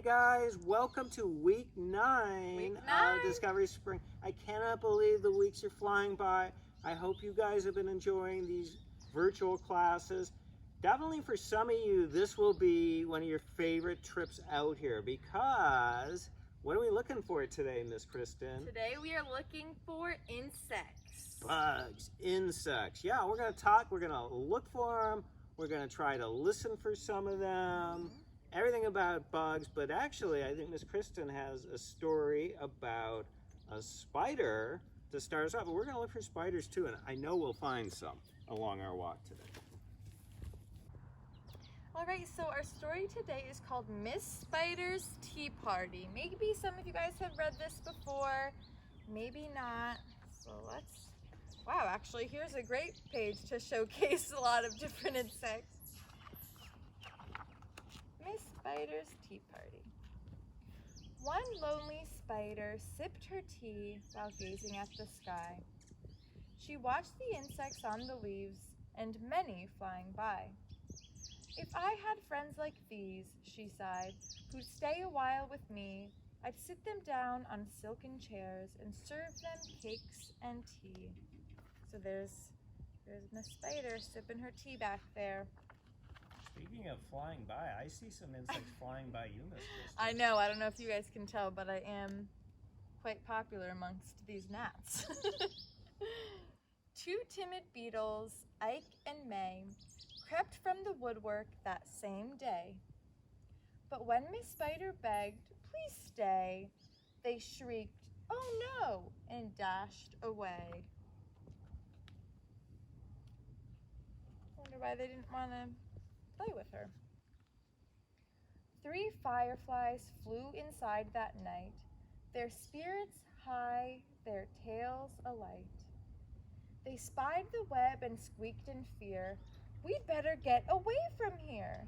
guys, welcome to week 9 of Discovery Spring. I cannot believe the weeks are flying by. I hope you guys have been enjoying these virtual classes. Definitely for some of you, this will be one of your favorite trips out here because what are we looking for today, Miss Kristen? Today we are looking for insects. Bugs, insects. Yeah, we're going to talk, we're going to look for them, we're going to try to listen for some of them. Everything about bugs, but actually I think Miss Kristen has a story about a spider to start us off. But we're going to look for spiders too, and I know we'll find some along our walk today. Alright, so our story today is called Miss Spider's Tea Party. Maybe some of you guys have read this before, maybe not. So wow, actually here's a great page to showcase a lot of different insects. Miss Spider's Tea Party. One lonely spider sipped her tea while gazing at the sky. She watched the insects on the leaves and many flying by. If I had friends like these, she sighed, who'd stay a while with me, I'd sit them down on silken chairs and serve them cakes and tea. So there's Miss Spider sipping her tea back there. Speaking of flying by, I see some insects flying by you, Miss Kristen. I know, I don't know if you guys can tell, but I am quite popular amongst these gnats. Two timid beetles, Ike and May, crept from the woodwork that same day. But when Miss Spider begged, "Please stay," they shrieked, "Oh no," and dashed away. Wonder why they didn't want to play with her. 3 fireflies flew inside that night, their spirits high, their tails alight. They spied the web and squeaked in fear, "We'd better get away from here."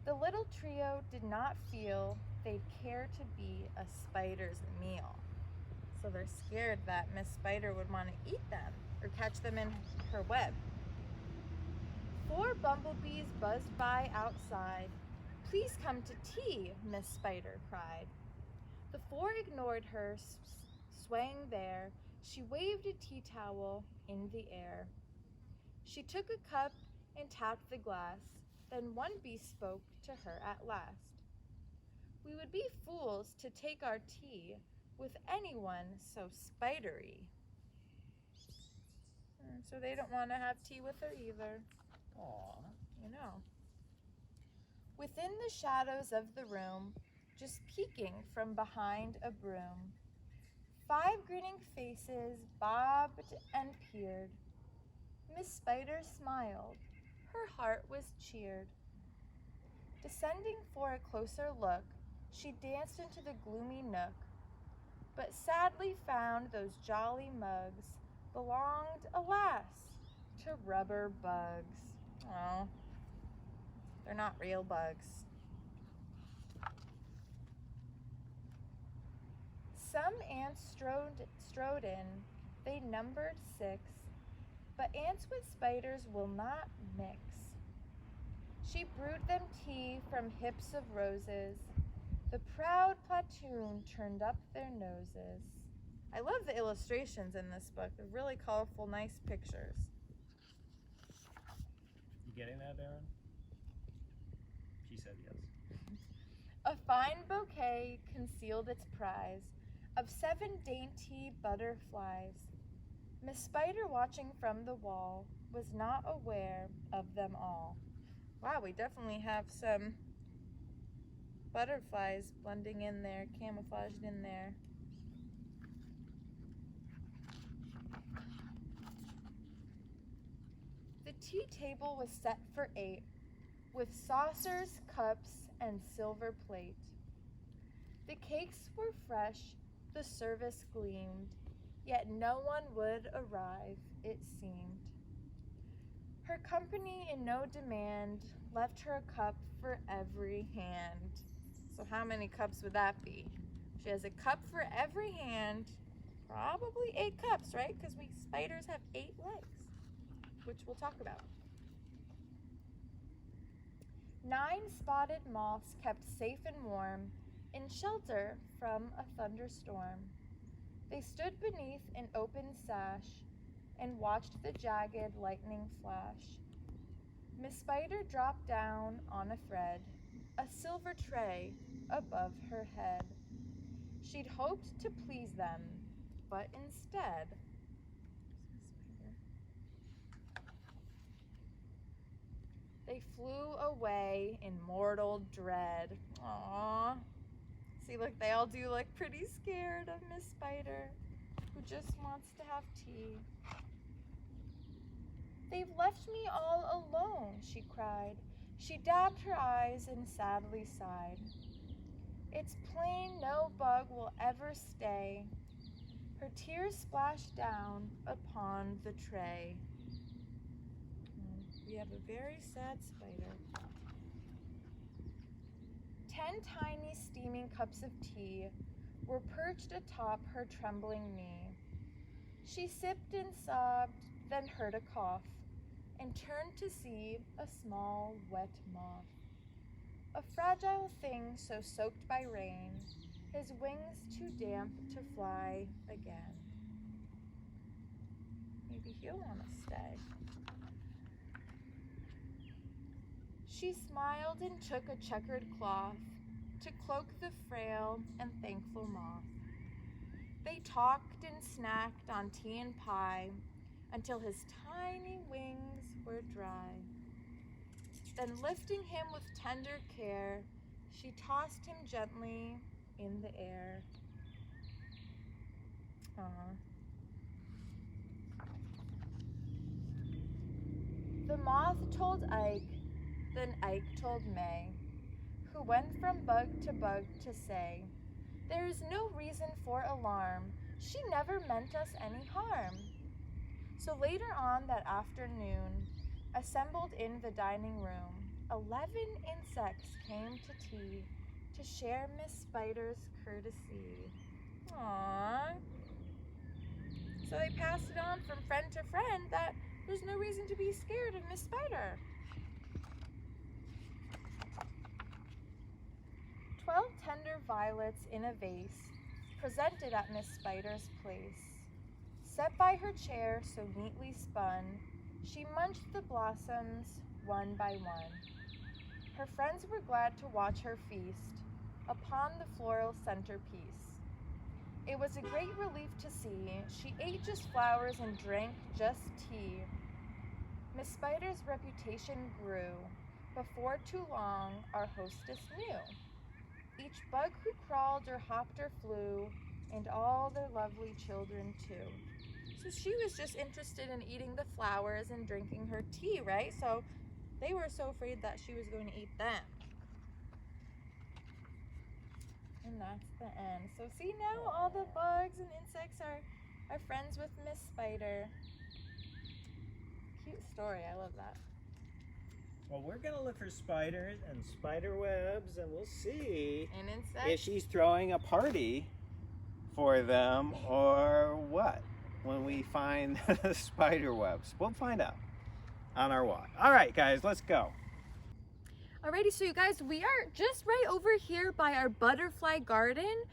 The little trio did not feel they'd care to be a spider's meal. So they're scared that Miss Spider would want to eat them or catch them in her web. 4 bumblebees buzzed by outside. "Please come to tea," Miss Spider cried. The 4 ignored her, swaying there. She waved a tea towel in the air. She took a cup and tapped the glass. Then one bee spoke to her at last. "We would be fools to take our tea with anyone so spidery." So they don't want to have tea with her either. Aww. You know. Within the shadows of the room, just peeking from behind a broom, 5 grinning faces bobbed and peered. Miss Spider smiled. Her heart was cheered. Descending for a closer look, she danced into the gloomy nook, but sadly found those jolly mugs belonged, alas, to rubber bugs. Oh, they're not real bugs. Some ants strode in, they numbered 6, but ants with spiders will not mix. She brewed them tea from hips of roses. The proud platoon turned up their noses. I love the illustrations in this book. They're really colorful, nice pictures. You getting that, Aaron? She said yes. A fine bouquet concealed its prize of 7 dainty butterflies. Miss Spider, watching from the wall, was not aware of them all. Wow, we definitely have some butterflies blending in there, camouflaged in there. The tea table was set for 8, with saucers, cups, and silver plate. The cakes were fresh, the service gleamed, yet no one would arrive, it seemed. Her company in no demand left her a cup for every hand. So how many cups would that be? She has a cup for every hand, probably 8 cups, right? Because we spiders have 8 legs, which we'll talk about. 9 spotted moths kept safe and warm in shelter from a thunderstorm. They stood beneath an open sash and watched the jagged lightning flash. Miss Spider dropped down on a thread, a silver tray above her head. She'd hoped to please them, but instead, they flew away in mortal dread. Aww. See, look, they all do look pretty scared of Miss Spider, who just wants to have tea. They've left me all alone, she cried. She dabbed her eyes and sadly sighed. It's plain no bug will ever stay. Her tears splashed down upon the tray. We have a very sad spider. 10 tiny steaming cups of tea were perched atop her trembling knee. She sipped and sobbed, then heard a cough, and turned to see a small wet moth. A fragile thing so soaked by rain, his wings too damp to fly again. Maybe he'll want to stay. She smiled and took a checkered cloth to cloak the frail and thankful moth. They talked and snacked on tea and pie until his tiny wings were dry. Then lifting him with tender care, she tossed him gently in the air. The moth told Ike, then Ike told May, who went from bug to say, there is no reason for alarm. She never meant us any harm. So later on that afternoon, assembled in the dining room, 11 insects came to tea to share Miss Spider's courtesy. Aww. So they passed it on from friend to friend that there's no reason to be scared of Miss Spider. 12 tender violets in a vase, presented at Miss Spider's place. Set by her chair so neatly spun, she munched the blossoms one by one. Her friends were glad to watch her feast upon the floral centerpiece. It was a great relief to see she ate just flowers and drank just tea. Miss Spider's reputation grew. Before too long, our hostess knew each bug who crawled or hopped or flew, and all their lovely children too. So she was just interested in eating the flowers and drinking her tea, right? So they were so afraid that she was going to eat them. And that's the end. So see, now all the bugs and insects are friends with Miss Spider. Cute story, I love that. Well, we're going to look for spiders and spider webs, and we'll see And if insects. she's throwing a party for them or what when we find the spider webs. We'll find out on our walk. All right, guys, let's go. Alrighty, so you guys, we are just right over here by our butterfly garden.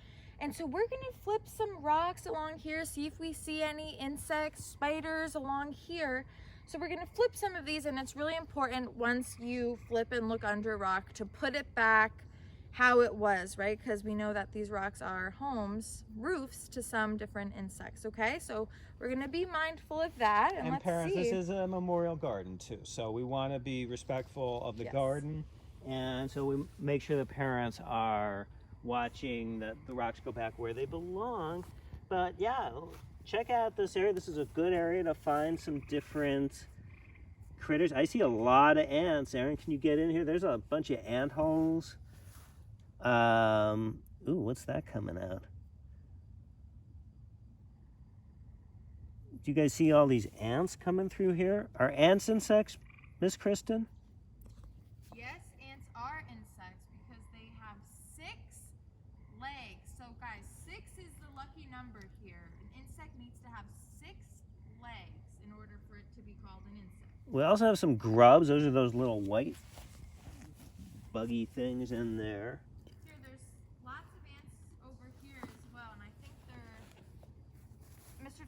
And so we're gonna flip some rocks along here, see if we see any insects, spiders along here. So we're gonna flip some of these, and it's really important once you flip and look under a rock to put it back how it was, right? Because we know that these rocks are homes, roofs to some different insects, okay? So we're gonna be mindful of that, and let's parents, see. this is a memorial garden too, so we want to be respectful of the Yes. garden, and so we make sure the parents are watching that the rocks go back where they belong. But yeah, check out this area. This is a good area to find some different critters. I see a lot of ants. Aaron, can you get in here? There's a bunch of ant holes. Ooh, what's that coming out? Do you guys see all these ants coming through here? Are ants insects, Miss Kristen? Yes, ants are insects because they have 6 legs. So guys, 6 is the lucky number here. An insect needs to have 6 legs in order for it to be called an insect. We also have some grubs. Those are those little white buggy things in there. Here, there's lots of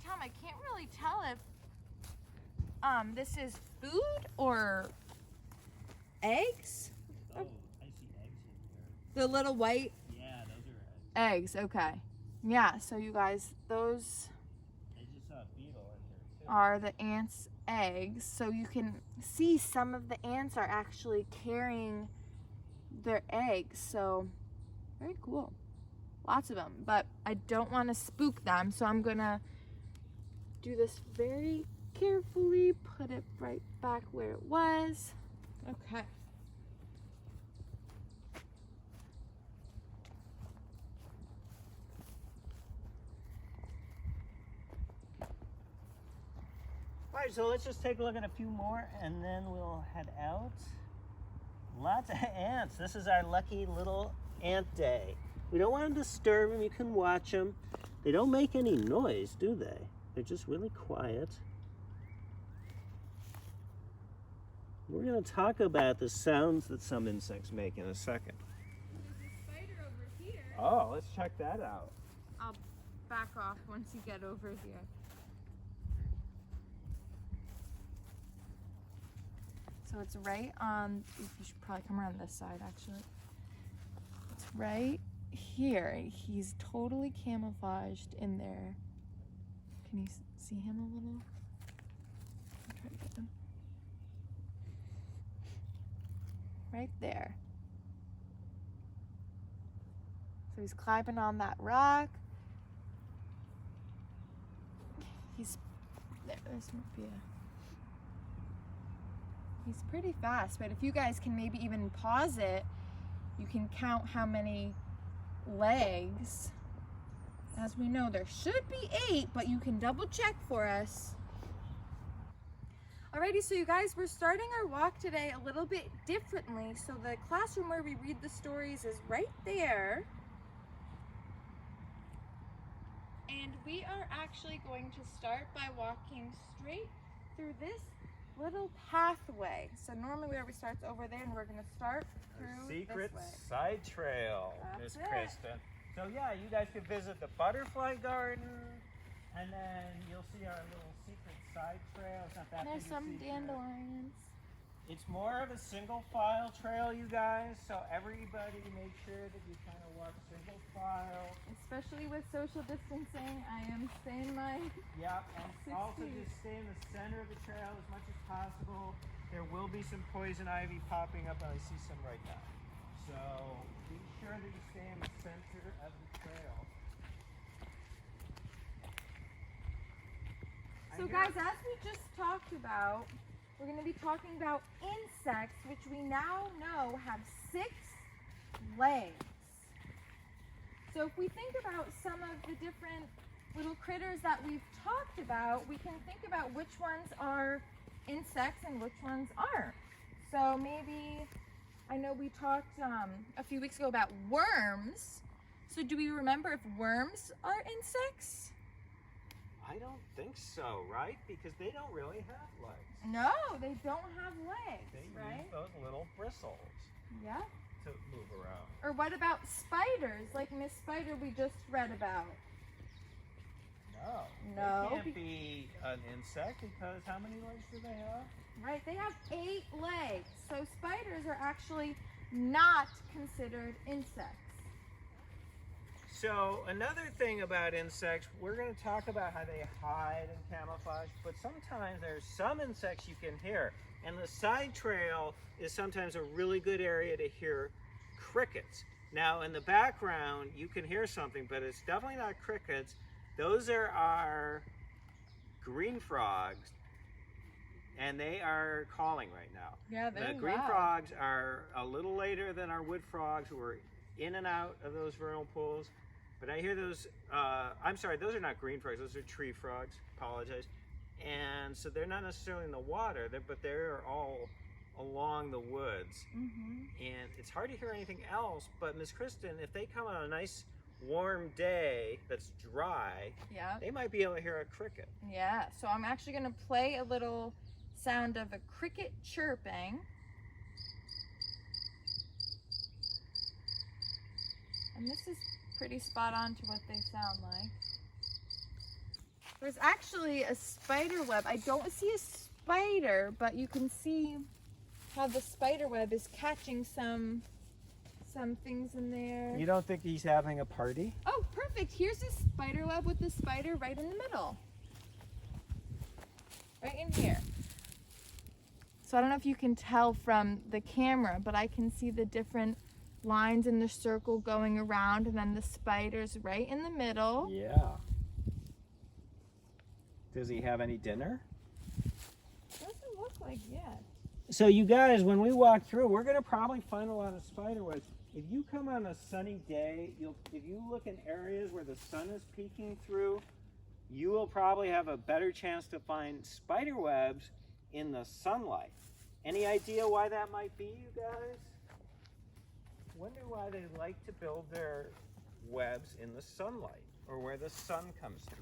time, I can't really tell if this is food or eggs. Oh, I see eggs in The little white here. Yeah, those are eggs. eggs, okay. Yeah, so you guys, those I just saw a beetle in here too. are the ants' eggs. So you can see some of the ants are actually carrying their eggs. So very cool. Lots of them, but I don't want to spook them, so I'm gonna do this very carefully, put it right back where it was. Okay. All right, so let's just take a look at a few more and then we'll head out. Lots of ants. This is our lucky little ant day. We don't want to disturb them. You can watch them. They don't make any noise, do they? They're just really quiet. We're going to talk about the sounds that some insects make in a second. There's a spider over here. Oh, let's check that out. I'll back off once you get over here. So it's right on, you should probably come around this side actually. It's right here. He's totally camouflaged in there. Can you see him a little? I'll try to get him. Right there. So he's climbing on that rock. He's there. This might be a. He's pretty fast, but if you guys can maybe even pause it, you can count how many legs. As we know, there should be 8, but you can double check for us. Alrighty, so you guys, we're starting our walk today a little bit differently. So the classroom where we read the stories is right there. And we are actually going to start by walking straight through this little pathway. So normally we always starts over there, and we're going to start through Secret this way. side trail, Miss That's it. Kristen. So yeah, you guys could visit the butterfly garden, and then you'll see our little secret side trail. It's not that There's big a some secret. dandelions. It's more of a single file trail, you guys. So everybody make sure that you kind of walk single file. Especially with social distancing, I am staying my. Yep, and 6 also feet. just stay in the center of the trail as much as possible. There will be some poison ivy popping up, and I see some right now. So be sure that you stay in the center of the trail. So guys, as we just talked about, we're going to be talking about insects, which we now know have 6 legs. So if we think about some of the different little critters that we've talked about, we can think about which ones are insects and which ones aren't. So maybe, I know we talked a few weeks ago about worms. So do we remember if worms are insects? I don't think so, right? Because they don't really have legs. No, they don't have legs, They right? use those little bristles Yeah. to move around. Or what about spiders, like Miss Spider we just read about? No. No, They can't be an insect because how many legs do they have? Right, they have 8 legs. So spiders are actually not considered insects. So another thing about insects, we're going to talk about how they hide and camouflage, but sometimes there's some insects you can hear. And the side trail is sometimes a really good area to hear crickets. Now in the background, you can hear something, but it's definitely not crickets. Those are our green frogs, and they are calling right now. Yeah, The green frogs are a little later than our wood frogs who are in and out of those vernal pools. But I hear those, I'm sorry, those are not green frogs, those are tree frogs, apologize. And so they're not necessarily in the water, but they're all along the woods. Mm-hmm. And it's hard to hear anything else, but Miss Kristen, if they come on a nice warm day that's dry, Yeah. they might be able to hear a cricket. Yeah, so I'm actually going to play a little sound of a cricket chirping. And this is pretty spot on to what they sound like. There's actually a spider web. I don't see a spider, but you can see how the spider web is catching some things in there. You don't think he's having a party? Oh, perfect. Here's a spider web with the spider right in the middle. Right in here. So I don't know if you can tell from the camera, but I can see the different lines in the circle going around, and then the spider's right in the middle. Yeah. Does he have any dinner? Doesn't look like yet. So you guys, when we walk through, we're gonna probably find a lot of spider webs. If you come on a sunny day, if you look in areas where the sun is peeking through, you will probably have a better chance to find spider webs in the sunlight. Any idea why that might be, you guys? Wonder why they like to build their webs in the sunlight or where the sun comes through.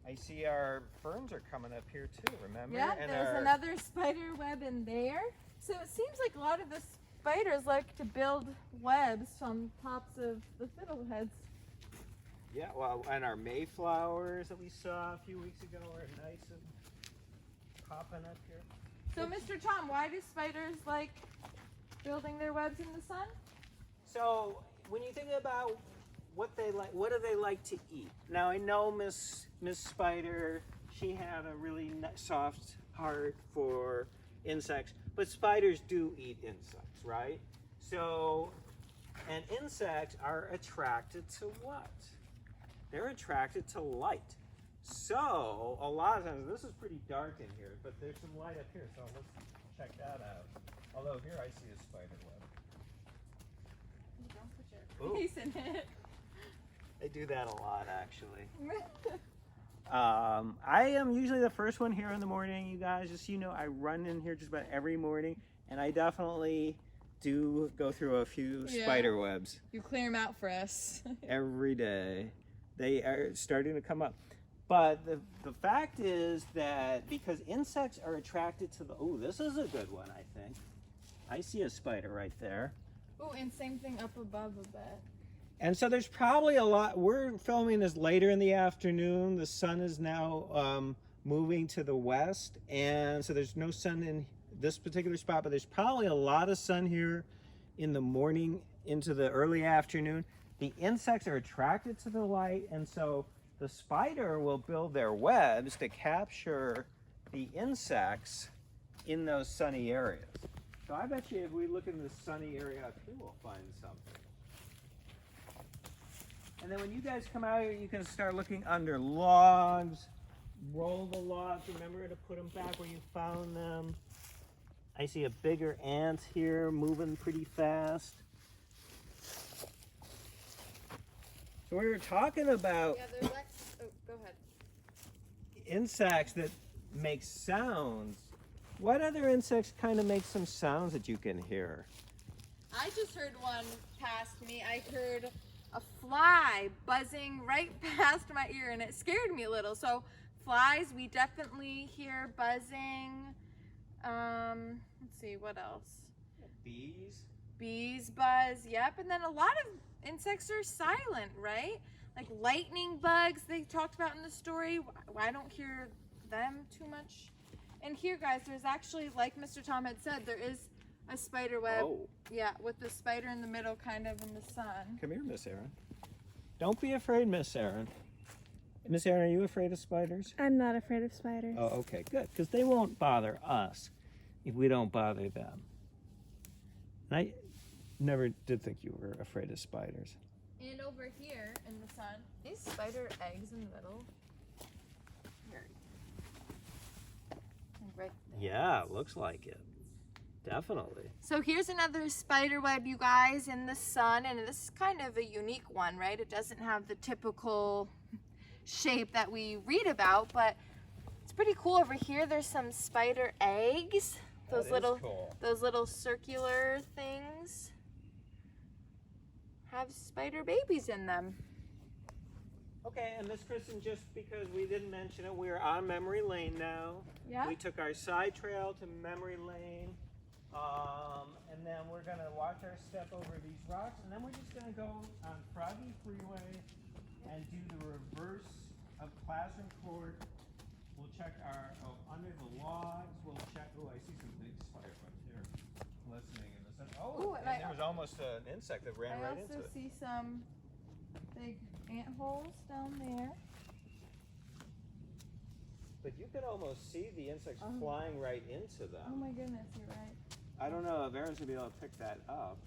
I see our ferns are coming up here too, remember? Yeah, And there's another spider web in there. So it seems like a lot of the spiders like to build webs on tops of the fiddleheads. Yeah, well, and our mayflowers that we saw a few weeks ago are nice and popping up here. So Mr. Tom, why do spiders like building their webs in the sun? So when you think about what they like, what do they like to eat? Now I know Miss Spider, she had a really soft heart for insects, but spiders do eat insects, right? So, and insects are attracted to what? They're attracted to light. So a lot of times, this is pretty dark in here, but there's some light up here, so let's check that out. Although here I see a spider web. Don't put your face in it. They do that a lot, actually. I am usually the first one here in the morning, you guys. Just so you know, I run in here just about every morning, and I definitely do go through a few spider webs. You clear them out for us. Every day. They are starting to come up. But the fact is that because insects are attracted to the... Oh, this is a good one, I think. I see a spider right there. Oh, and same thing up above a bit. And so there's probably a lot. We're filming this later in the afternoon. The sun is now moving to the west, and so there's no sun in this particular spot, but there's probably a lot of sun here in the morning into the early afternoon. The insects are attracted to the light, and so the spider will build their webs to capture the insects in those sunny areas. So I bet you if we look in the sunny area up here, we'll find something. And then when you guys come out here, you can start looking under logs, roll the logs, remember to put them back where you found them. I see a bigger ant here moving pretty fast. So we were talking about Yeah, go ahead. insects that make sounds. What other insects kind of make some sounds that you can hear? I just heard one past me. I heard a fly buzzing right past my ear, and it scared me a little. So flies, we definitely hear buzzing. Let's see, what else? Bees. Bees buzz, yep. And then a lot of insects are silent, right? Like lightning bugs they talked about in the story. I don't hear them too much. And here, guys, there's actually, like Mr. Tom had said, there is a spider web. Oh. Yeah, with the spider in the middle, kind of in the sun. Come here, Miss Erin. Don't be afraid, Miss Erin. Miss Erin, are you afraid of spiders? I'm not afraid of spiders. Oh, okay, good. Because they won't bother us if we don't bother them. And I never did think you were afraid of spiders. And over here in the sun, these spider eggs in the middle. Here. Right there. Yeah, it looks like it. Definitely. So here's another spider web, you guys, in the sun, and this is kind of a unique one, right? It doesn't have the typical shape that we read about, but it's pretty cool. Over here, there's some spider eggs. Those little circular things have spider babies in them. Okay, and Miss Kristen, just because we didn't mention it, we're on Memory Lane now. Yeah. We took our side trail to Memory Lane, and then we're gonna watch our step over these rocks, and then we're just gonna go on Froggy Freeway and do the reverse of classroom court. We'll check our, under the logs, we'll check, I see some big spiderbugs here listening in the sun. Ooh, and There was almost an insect that ran I right into also it. see some big ant holes down there. But you could almost see the insects flying right into them. Oh my goodness, you're right. I don't know if Erin's gonna be able to pick that up.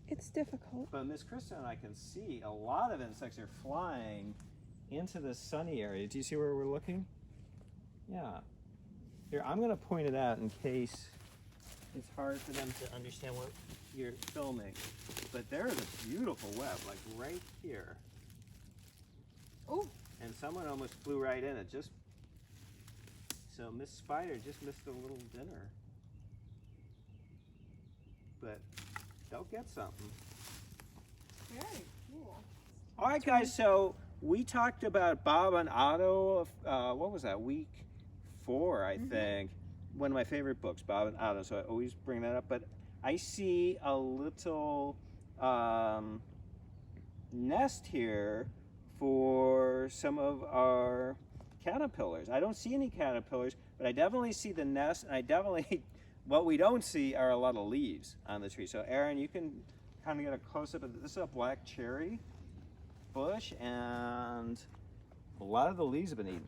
It's difficult. But Miss Krista and I can see a lot of insects are flying into the sunny area. Do you see where we're looking? Yeah. Here, I'm gonna point it out in case it's hard for them to understand what you're filming. But there is a beautiful web, like right here. Oh. And someone almost flew right in it. So Miss Spider just missed a little dinner. But they'll get something. Very cool. All right, guys, so we talked about Bob and Otto, what was that, week 4, I think. One of my favorite books, Bob and Otto, so I always bring that up. But I see a little nest here for some of our caterpillars. I don't see any caterpillars, but I definitely see the nest, and I definitely, what we don't see are a lot of leaves on the tree. So Erin, you can kind of get a close-up of this. Is a black cherry bush, and a lot of the leaves have been eaten.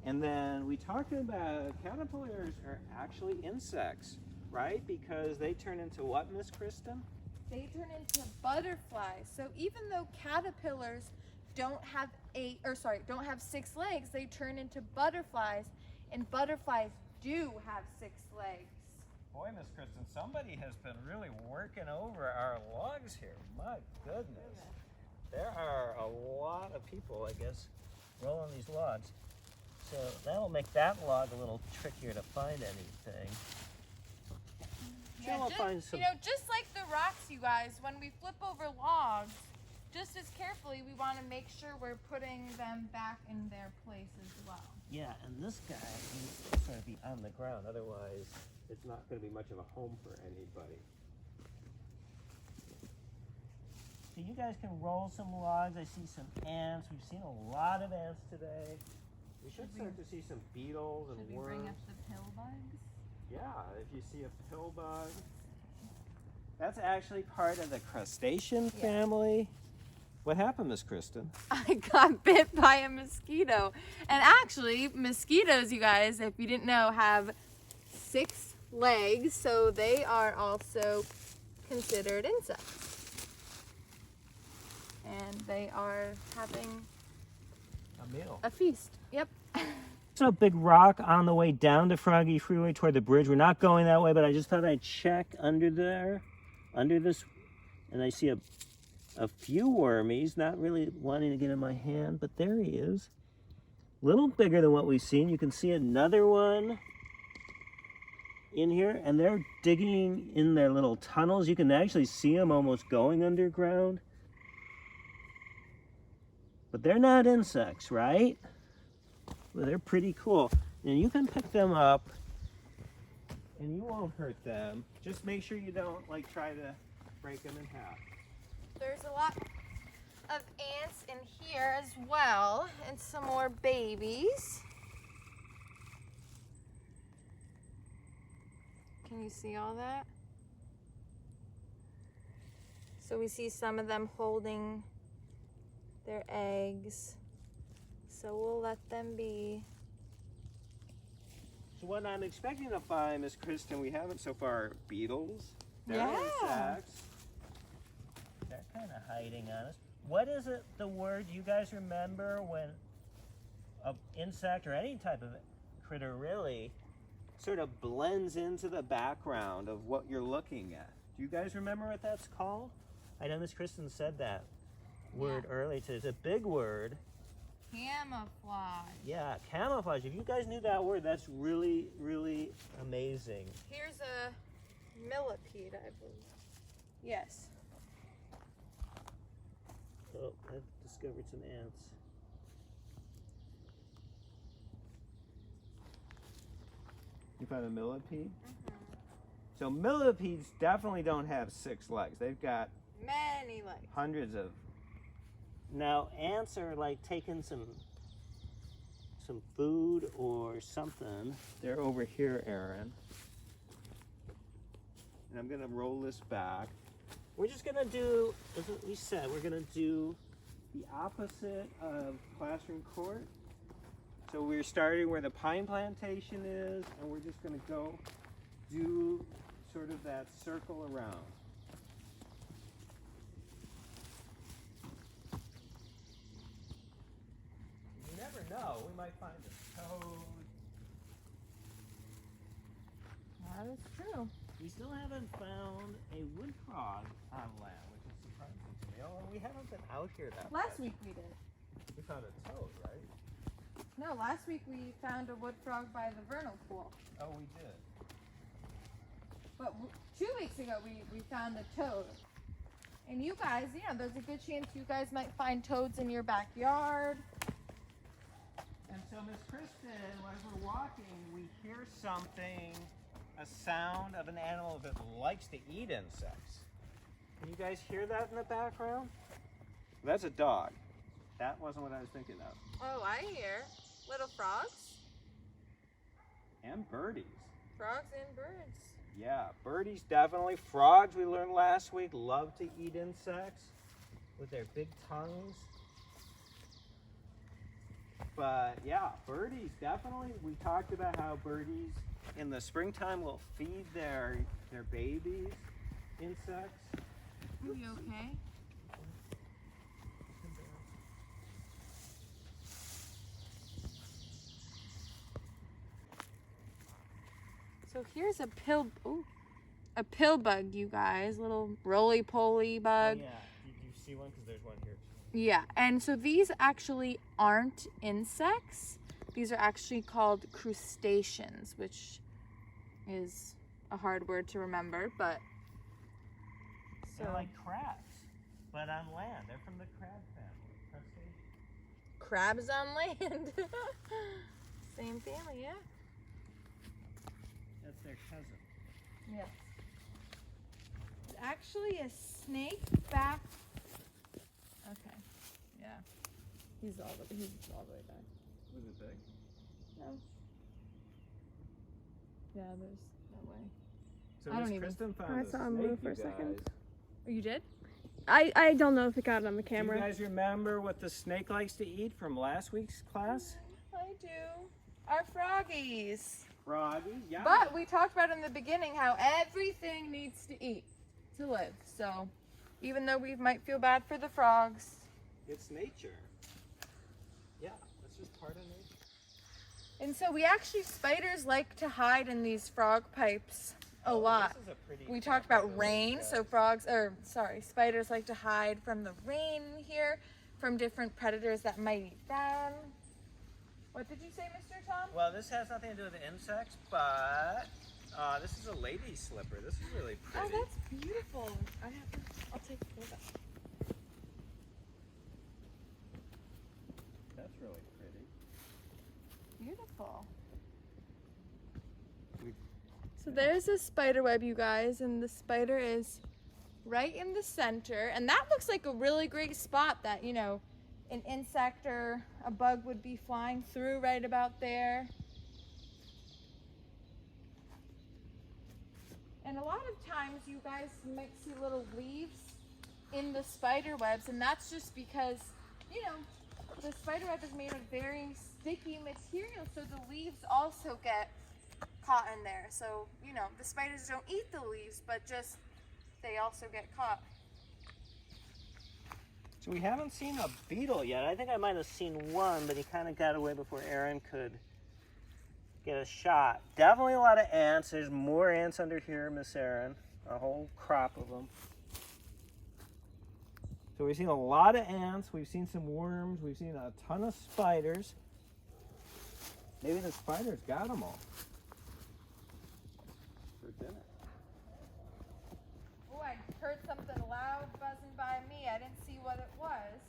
And then we talked about caterpillars are actually insects, right? Because they turn into what, Miss Kristen? They turn into butterflies. So even though caterpillars don't have 6 legs, they turn into butterflies, and butterflies do have 6 legs. Boy, Miss Kristen, somebody has been really working over our logs here. My goodness. There are a lot of people, I guess, rolling these logs. So that'll make that log a little trickier to find anything. Yeah, We'll just, find some... just like the rocks, you guys, when we flip over logs, just as carefully, we want to make sure we're putting them back in their place as well. Yeah, and this guy needs to sort of be on the ground, otherwise it's not going to be much of a home for anybody. So you guys can roll some logs. I see some ants. We've seen a lot of ants today. We should start to see some beetles and Should we worms. bring up the pill bugs? Yeah, if you see a pill bug. That's actually part of the crustacean family. What happened, Miss Kristen? I got bit by a mosquito. And actually, mosquitoes, you guys, if you didn't know, have 6 legs, so they are also considered insects. And they are having A meal. a feast. Yep. There's a big rock on the way down to Froggy Freeway toward the bridge. We're not going that way, but I just thought I'd check under there, under this, and I see a few wormies, not really wanting to get in my hand, but there he is. A little bigger than what we've seen. You can see another one in here, and they're digging in their little tunnels. You can actually see them almost going underground. But they're not insects, right? Well, they're pretty cool. And you can pick them up and you won't hurt them. Just make sure you don't try to break them in half. There's a lot of ants in here as well, and some more babies. Can you see all that? So we see some of them holding their eggs. So we'll let them be. So what I'm expecting to find, Miss Kristen, we haven't so far, beetles. They're Yeah. insects. They're kind of hiding on us. What is it, the word you guys remember when an insect or any type of critter really sort of blends into the background of what you're looking at? Do you guys remember what that's called? I know Miss Kristen said that word earlier today. It's a big word. Camouflage. Yeah, camouflage. If you guys knew that word, that's really, really amazing. Here's a millipede, I believe. Yes. Oh, I've discovered some ants. You found a millipede? So millipedes definitely don't have 6 legs. They've got Many legs. hundreds of Now ants are like taking some food or something. They're over here, Aaron. And I'm gonna roll this back. We're just gonna do, as we said, we're gonna do the opposite of classroom court. So we're starting where the pine plantation is, and we're just gonna go do sort of that circle around. You never know, we might find a toad. That is true. We still haven't found a wood frog on land, which is surprising to me. Oh, we haven't been out here that Last much. week we did. We found a toad, right? No, last week we found a wood frog by the vernal pool. Oh, we did. But 2 weeks ago we found a toad. And you guys, there's a good chance you guys might find toads in your backyard. And so, Miss Kristen, as we're walking, we hear something, a sound of an animal that likes to eat insects. Can you guys hear that in the background? That's a dog. That wasn't what I was thinking of. Oh, I hear little frogs. And birdies. Frogs and birds. Yeah, birdies definitely. Frogs, we learned last week, love to eat insects with their big tongues. But yeah, birdies definitely. We talked about how birdies in the springtime will feed their babies insects. Are you okay? So here's a pill bug, you guys. Little roly-poly bug. Oh, yeah, did you see one? Because there's one here. Yeah, and so these actually aren't insects. These are actually called crustaceans, which is a hard word to remember, but They're like crabs, but on land. They're from the crab family. Crustaceans. crabs on land. Same family, yeah. That's their cousin. Yes. It's actually a snake back. Okay. Yeah. He's all the way back. Was it big? No. Yeah, there's no way. So I don't Miss even- Kristen found I a saw him snake, move for a you second. guys. Oh, you did? I don't know if it got it on the Do you camera. guys remember what the snake likes to eat from last week's class? I do. Our froggies. Froggy, yeah. But we talked about in the beginning how everything needs to eat to live. So even though we might feel bad for the frogs. It's nature. Yeah, that's just part of nature. And so spiders like to hide in these frog pipes a lot. This is a pretty We talked about rain, so spiders like to hide from the rain here, from different predators that might eat them. What did you say, Mr. Tom? Well, this has nothing to do with insects, but this is a lady slipper. This is really Oh, pretty. that's beautiful. I'll take a photo. That's really pretty. Beautiful. So there's a spider web, you guys, and the spider is Right in the center, and that looks like a really great spot that, an insect or a bug would be flying through right about there. And a lot of times you guys might see little leaves in the spider webs, and that's just because, the spider web is made of very sticky material, so the leaves also get caught in there. So, the spiders don't eat the leaves, but just they also get caught. So we haven't seen a beetle yet. I think I might have seen one, but he kind of got away before Aaron could get a shot. Definitely a lot of ants. There's more ants under here, Miss Aaron. A whole crop of them. So we've seen a lot of ants. We've seen some worms. We've seen a ton of spiders. Maybe the spiders got them all for dinner. Oh, I heard something loud buzzing by me. I didn't see what it was.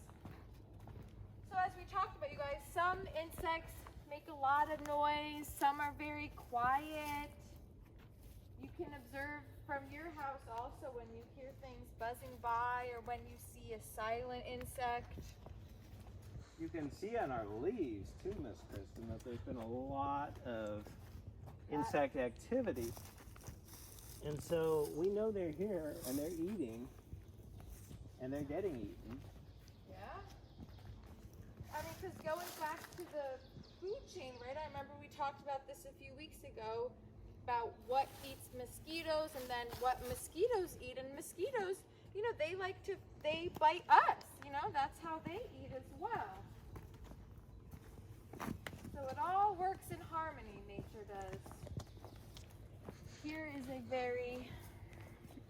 So as we talked about, you guys, some insects make a lot of noise. Some are very quiet. You can observe from your house also when you hear things buzzing by or when you see a silent insect. You can see on our leaves too, Miss Kristen, that there's been a lot of insect activity. And so we know they're here and they're eating and they're getting eaten. Yeah. I mean, because going back to the food chain, right? I remember we talked about this a few weeks ago about what eats mosquitoes and then what mosquitoes eat. And mosquitoes, you know, they bite us. You know, that's how they eat as well. So it all works in harmony, nature does. Here is a very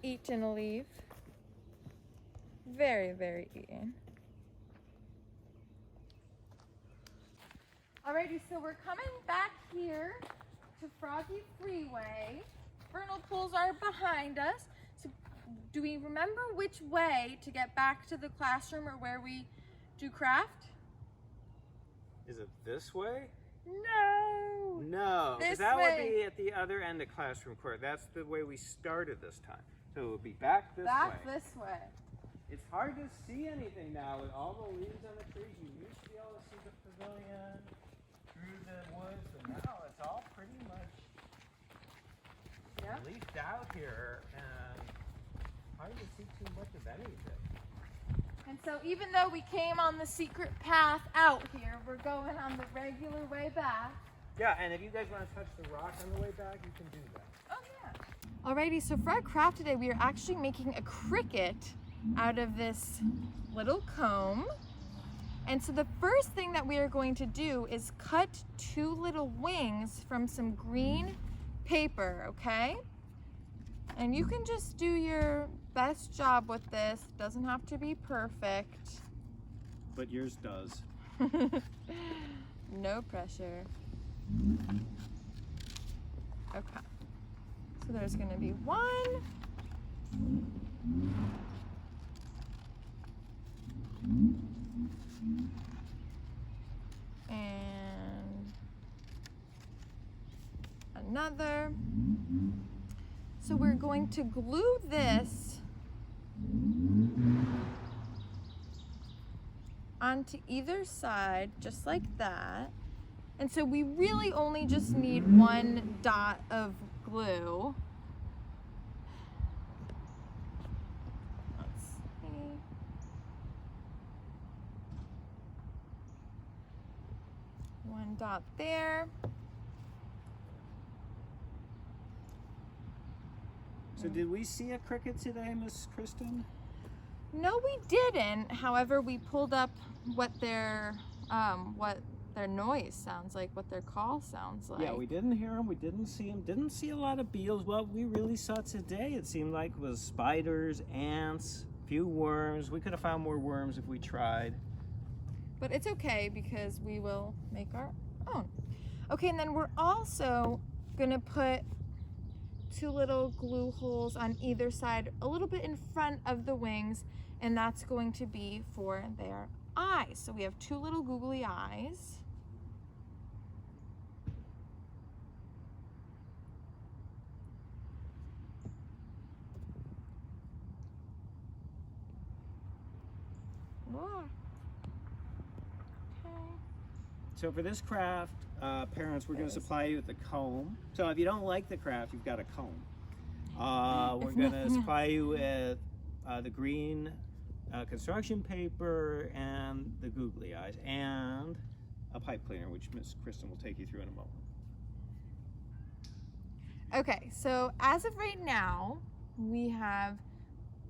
eaten leaf. Very, very eaten. Alrighty, so we're coming back here to Froggy Freeway. Vernal pools are behind us. So do we remember which way to get back to the classroom or where we do craft? Is it this way? No. No, because This that would way. be at the other end of classroom court. That's the way we started this time. So it would be back this Back way. this way. It's hard to see anything now with all the leaves on the trees. You used to be able to see the pavilion through the woods, and now it's all pretty much Yep. leafed out here, and hard to see too much of anything. And so even though we came on the secret path out here, we're going on the regular way back. Yeah, and if you guys want to touch the rock on the way back, you can do that. Oh yeah. Alrighty, so for our craft today, we are actually making a cricket out of this little comb. And so the first thing that we are going to do is cut 2 little wings from some green paper, okay? And you can just do your best job with this. Doesn't have to be perfect. But yours does. No pressure. Okay. So there's gonna be 1. And another. So we're going to glue this onto either side, just like that. And so we really only just need 1 dot of glue. Let's see. One dot there. So did we see a cricket today, Miss Kristen? No, we didn't. However, we pulled up what their noise sounds like, what their call sounds like. Yeah, we didn't hear them. We didn't see them. Didn't see a lot of beetles. What we really saw today, it seemed like, was spiders, ants, a few worms. We could have found more worms if we tried. But it's okay because we will make our own. Okay, and then we're also gonna put 2 little glue holes on either side, a little bit in front of the wings, and that's going to be for their eyes. So we have 2 little googly eyes. Whoa. Okay. So for this craft, parents, we're going to supply you with a comb. So if you don't like the craft, you've got a comb. We're going to supply you with the green construction paper and the googly eyes and a pipe cleaner, which Miss Kristen will take you through in a moment. Okay, so as of right now, we have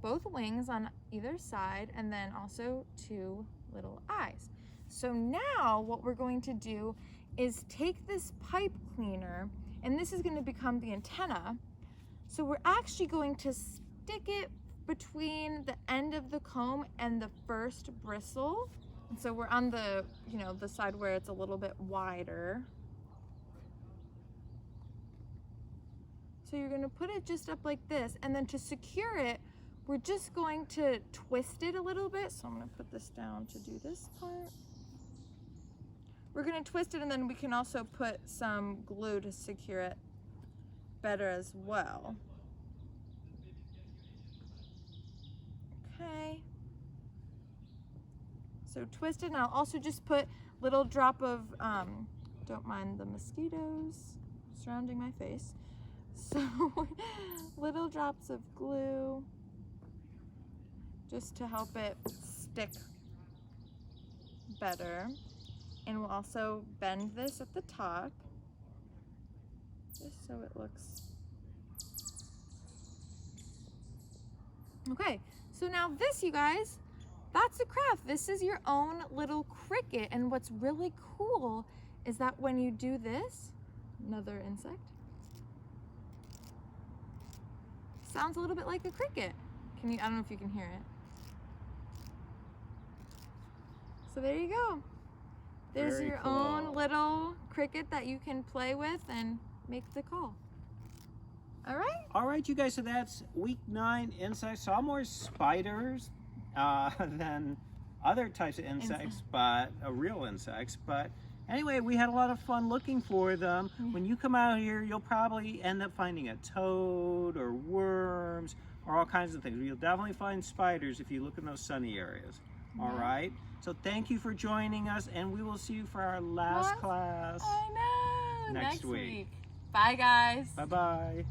both wings on either side and then also 2 little eyes. So now what we're going to do is take this pipe cleaner, and this is going to become the antenna. So we're actually going to stick it between the end of the comb and the first bristle. And so we're on the, the side where it's a little bit wider. So you're going to put it just up like this, and then to secure it, we're just going to twist it a little bit. So I'm going to put this down to do this part. We're going to twist it, and then we can also put some glue to secure it better as well. Okay. So twist it, and I'll also just put little drop of, don't mind the mosquitoes surrounding my face. So little drops of glue just to help it stick better. And we'll also bend this at the top just so it looks. Okay, so now this, you guys, that's a craft. This is your own little cricket. And what's really cool is that when you do this, another insect, sounds a little bit like a cricket. Can you, I don't know if you can hear it. So there you go. There's Very your cool. own little cricket that you can play with and make the call. All right? All right, you guys, so that's week 9 insects. Saw more spiders than other types of insects, but real insects. But anyway, we had a lot of fun looking for them. When you come out here, you'll probably end up finding a toad or worms or all kinds of things. You'll definitely find spiders if you look in those sunny areas. All right? So thank you for joining us, and we will see you for our last class I know. next week. Bye, guys. Bye-bye.